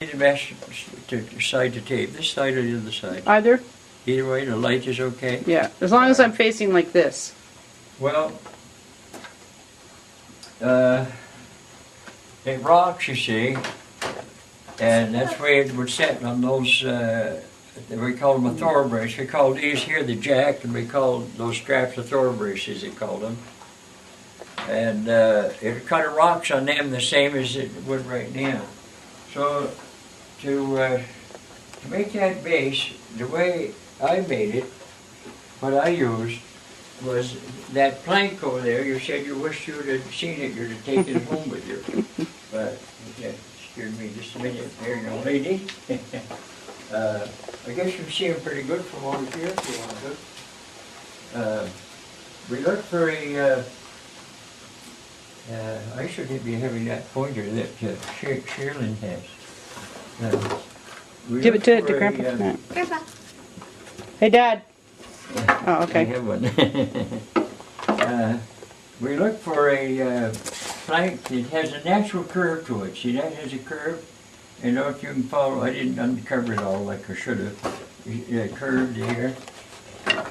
The best to side to tape, this side or the other side? Either? Either way, the light is okay? Yeah, as long as I'm facing like this. Well, it rocks, you see, and that's the way it would set on those, we call them a Thor brace. We call these here the jack, and we call those straps the Thor braces, they call them. And it kind of rocks on them the same as it would right now. So to make that base, the way I made it, what I used was that plank over there. You said you wished you would have seen it, you'd have taken it home with you. But yeah, excuse me just a minute there, young lady. I guess you can see them pretty good from over here if you want to. We look for a, I should be having that pointer that Sherilyn has. Give it to Grandpa. No. Grandpa. Hey, Dad. Oh, okay. I have one. We look for a plank that has a natural curve to it. See, that has a curve. And if you can follow, I didn't uncover it all like I should have. It curved here.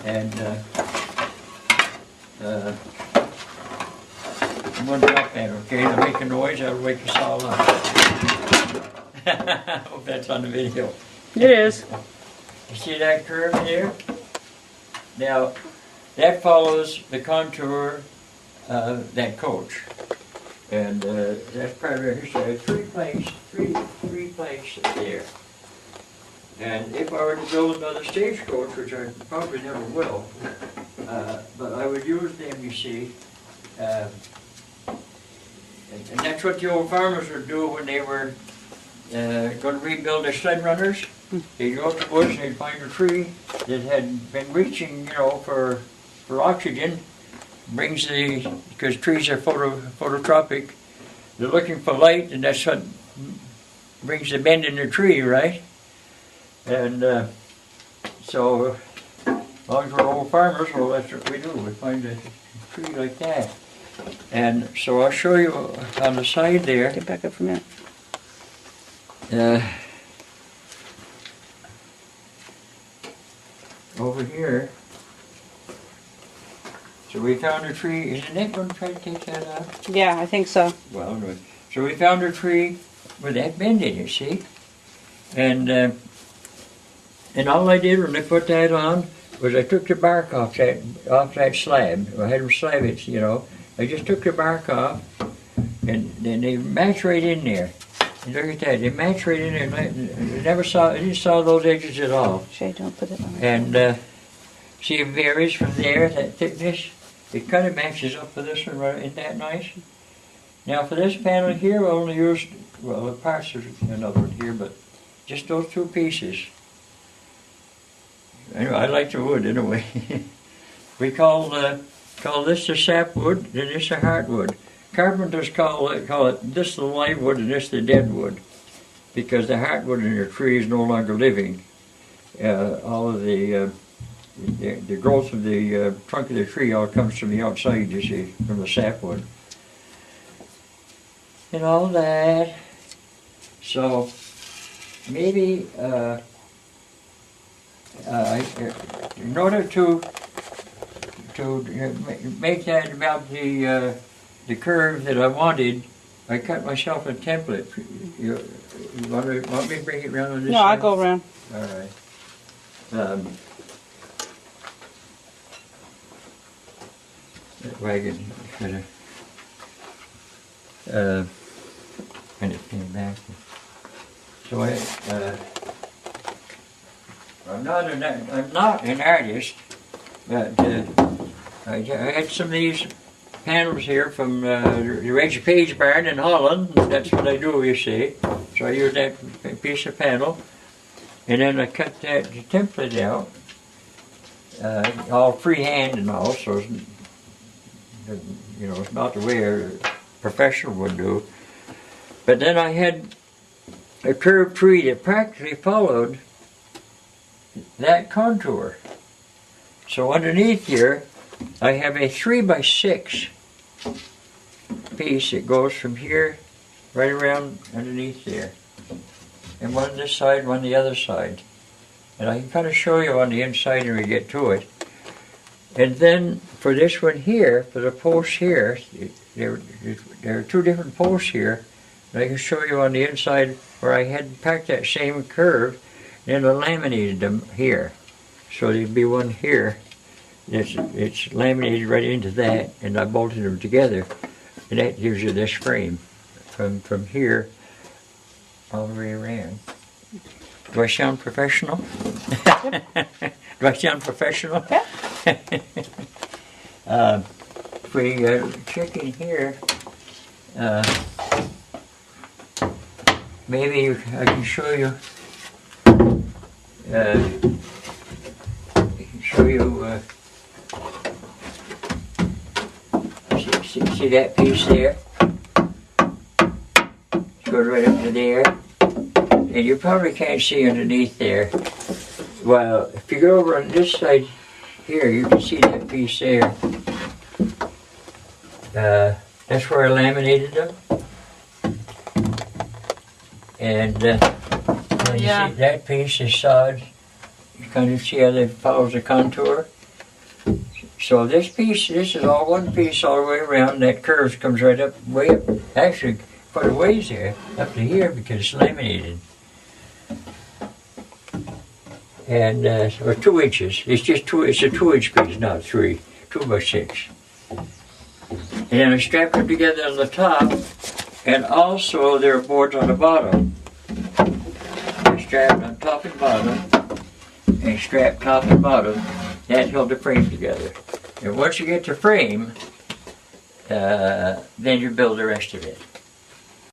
And I'm going to drop that, okay? It'll make a noise, that'll wake us all up. I hope that's on the video. It is. You see that curve there? Now, that follows the contour of that coach. And that's part of it. Here's three planks there. And if I were to build another stagecoach, which I probably never will, but I would use them, you see. And that's what the old farmers would do when they were going to rebuild their sled runners. They'd go to the woods and they'd find a tree that had been reaching, for oxygen. Because trees are phototropic, they're looking for light, and that's what brings the bend in the tree, right? And so, as long as we're old farmers, well, that's what we do. We find a tree like that. And so I'll show you on the side there. Get back up from that. Over here. So we found a tree. Is Nick going to try to take that out? Yeah, I think so. Well, anyway. So we found a tree with that bend in it, see? And all I did when I put that on was I took the bark off that slab. I had them slab it, I just took the bark off, and then they match right in there. And look at that, they match right in there. I didn't saw those edges at all. Shay, don't put it on. And see, it varies from there, that thickness. It kind of matches up with this one, right? Isn't that nice? Now for this panel here, I only used, the parts, there's another one here, but just those two pieces. Anyway, I like the wood anyway. We call this the sapwood, and this the heartwood. Carpenters call it this the live wood and this the dead wood, because the heartwood in your tree is no longer living. All of the growth of the trunk of the tree all comes from the outside, you see, from the sapwood. And all that. So maybe in order to make that about the curve that I wanted, I cut myself a template. You want me to bring it around on this side? No, I'll go around. All right. That wagon should have and it came back. So I'm not an artist, but I had some of these panels here from the Reggie Page barn in Holland. That's what I do, you see. So I use that piece of panel, and then I cut that template out, all freehand and all. So it's not the way a professional would do. But then I had a curved tree that practically followed that contour. So underneath here, I have a 3x6 piece that goes from here right around underneath there. and one on this side, one on the other side. And I can kind of show you on the inside when we get to it. And then for this one here, for the posts here, there are two different posts here. And I can show you on the inside where I had packed that same curve, and I laminated them here. So there'd be one here. It's laminated right into that, and I bolted them together. And that gives you this frame from here all the way around. Do I sound professional? Do I sound professional? Yeah. If we check in here, maybe I can show you. See that piece there? It goes right up to there. And you probably can't see underneath there. Well, if you go over on this side here, you can see that piece there. That's where I laminated them. And you see that piece is sawed. You kind of see how it follows the contour. So this piece, this is all one piece all the way around. That curve comes right up, way up. Actually, quite a ways there, up to here because it's laminated. And or 2 inches. It's just it's a 2-inch piece, not 3. 2 by 6. And then I strapped them together on the top, and also there are boards on the bottom. They're strapped on top and bottom, and strapped top and bottom. That held the frame together. And once you get the frame, then you build the rest of it.